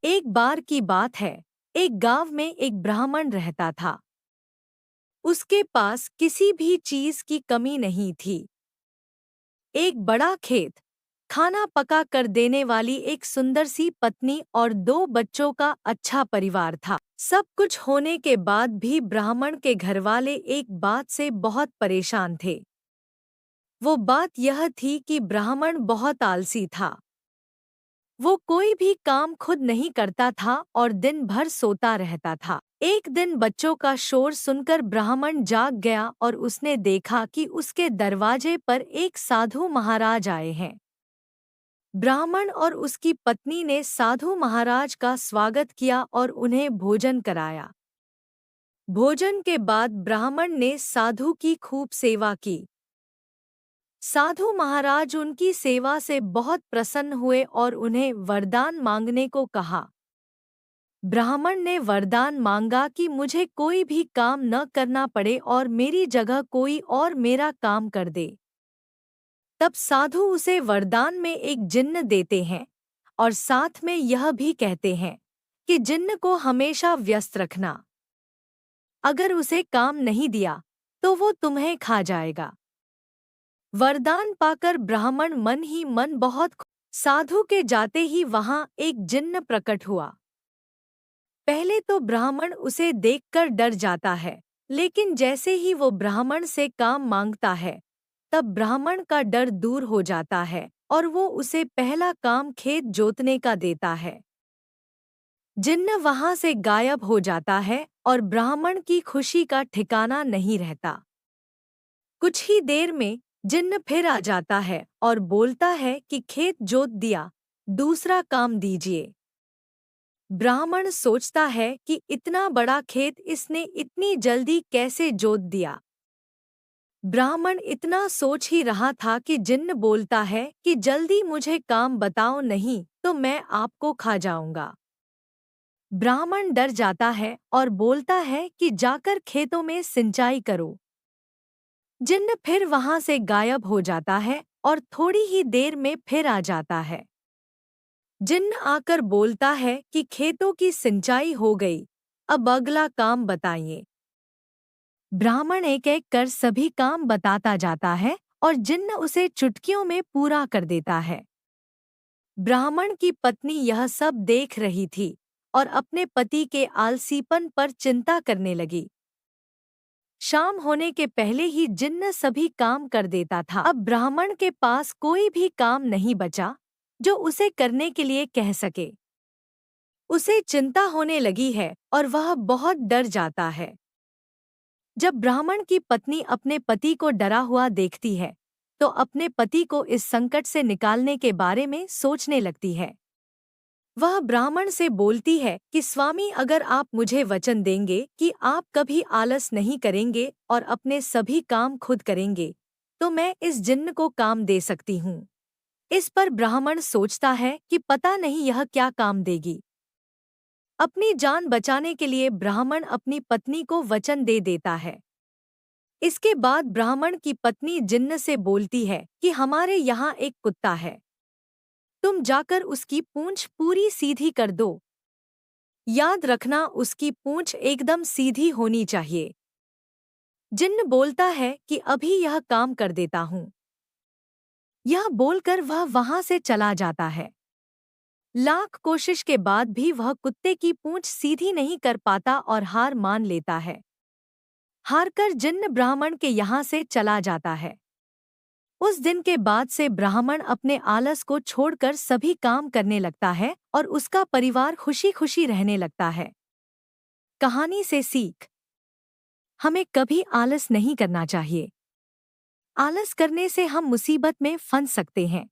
एक बार की बात है, एक गांव में एक ब्राह्मण रहता था। उसके पास किसी भी चीज की कमी नहीं थी। एक बड़ा खेत, खाना पका कर देने वाली एक सुंदर सी पत्नी और 2 बच्चों का अच्छा परिवार था। सब कुछ होने के बाद भी ब्राह्मण के घरवाले एक बात से बहुत परेशान थे। वो बात यह थी कि ब्राह्मण बहुत आलसी था। वो कोई भी काम खुद नहीं करता था और दिन भर सोता रहता था। एक दिन बच्चों का शोर सुनकर ब्राह्मण जाग गया और उसने देखा कि उसके दरवाजे पर एक साधु महाराज आए हैं। ब्राह्मण और उसकी पत्नी ने साधु महाराज का स्वागत किया और उन्हें भोजन कराया। भोजन के बाद ब्राह्मण ने साधु की खूब सेवा की। साधु महाराज उनकी सेवा से बहुत प्रसन्न हुए और उन्हें वरदान मांगने को कहा। ब्राह्मण ने वरदान मांगा कि मुझे कोई भी काम न करना पड़े और मेरी जगह कोई और मेरा काम कर दे। तब साधु उसे वरदान में एक जिन्न देते हैं और साथ में यह भी कहते हैं कि जिन्न को हमेशा व्यस्त रखना। अगर उसे काम नहीं दिया तो वो तुम्हें खा जाएगा। वरदान पाकर ब्राह्मण मन ही मन साधु के जाते ही वहां एक जिन्न प्रकट हुआ। पहले तो ब्राह्मण उसे देखकर डर जाता है, लेकिन जैसे ही वो ब्राह्मण से काम मांगता है, तब ब्राह्मण का डर दूर हो जाता है और वो उसे पहला काम खेत जोतने का देता है। जिन्न वहां से गायब हो जाता है और ब्राह्मण की खुशी का ठिकाना नहीं रहता। कुछ ही देर में जिन्न फिर आ जाता है और बोलता है कि खेत जोत दिया, दूसरा काम दीजिए। ब्राह्मण सोचता है कि इतना बड़ा खेत इसने इतनी जल्दी कैसे जोत दिया। ब्राह्मण इतना सोच ही रहा था कि जिन्न बोलता है कि जल्दी मुझे काम बताओ, नहीं तो मैं आपको खा जाऊंगा। ब्राह्मण डर जाता है और बोलता है कि जाकर खेतों में सिंचाई करो। जिन्न फिर वहां से गायब हो जाता है और थोड़ी ही देर में फिर आ जाता है। जिन्न आकर बोलता है कि खेतों की सिंचाई हो गई, अब अगला काम बताइए। ब्राह्मण एक एक कर सभी काम बताता जाता है और जिन्न उसे चुटकियों में पूरा कर देता है। ब्राह्मण की पत्नी यह सब देख रही थी और अपने पति के आलसीपन पर चिंता करने लगी। शाम होने के पहले ही जिन्न सभी काम कर देता था। अब ब्राह्मण के पास कोई भी काम नहीं बचा जो उसे करने के लिए कह सके। उसे चिंता होने लगी है और वह बहुत डर जाता है। जब ब्राह्मण की पत्नी अपने पति को डरा हुआ देखती है, तो अपने पति को इस संकट से निकालने के बारे में सोचने लगती है। वह ब्राह्मण से बोलती है कि स्वामी, अगर आप मुझे वचन देंगे कि आप कभी आलस नहीं करेंगे और अपने सभी काम खुद करेंगे, तो मैं इस जिन्न को काम दे सकती हूँ। इस पर ब्राह्मण सोचता है कि पता नहीं यह क्या काम देगी। अपनी जान बचाने के लिए ब्राह्मण अपनी पत्नी को वचन दे देता है। इसके बाद ब्राह्मण की पत्नी जिन्न से बोलती है कि हमारे यहाँ एक कुत्ता है, तुम जाकर उसकी पूंछ पूरी सीधी कर दो। याद रखना, उसकी पूंछ एकदम सीधी होनी चाहिए। जिन्न बोलता है कि अभी यह काम कर देता हूँ। यह बोलकर वह वहां से चला जाता है। लाख कोशिश के बाद भी वह कुत्ते की पूंछ सीधी नहीं कर पाता और हार मान लेता है। हारकर जिन्न ब्राह्मण के यहाँ से चला जाता है। उस दिन के बाद से ब्राह्मण अपने आलस को छोड़कर सभी काम करने लगता है और उसका परिवार खुशी खुशी रहने लगता है। कहानी से सीख: हमें कभी आलस नहीं करना चाहिए। आलस करने से हम मुसीबत में फंस सकते हैं।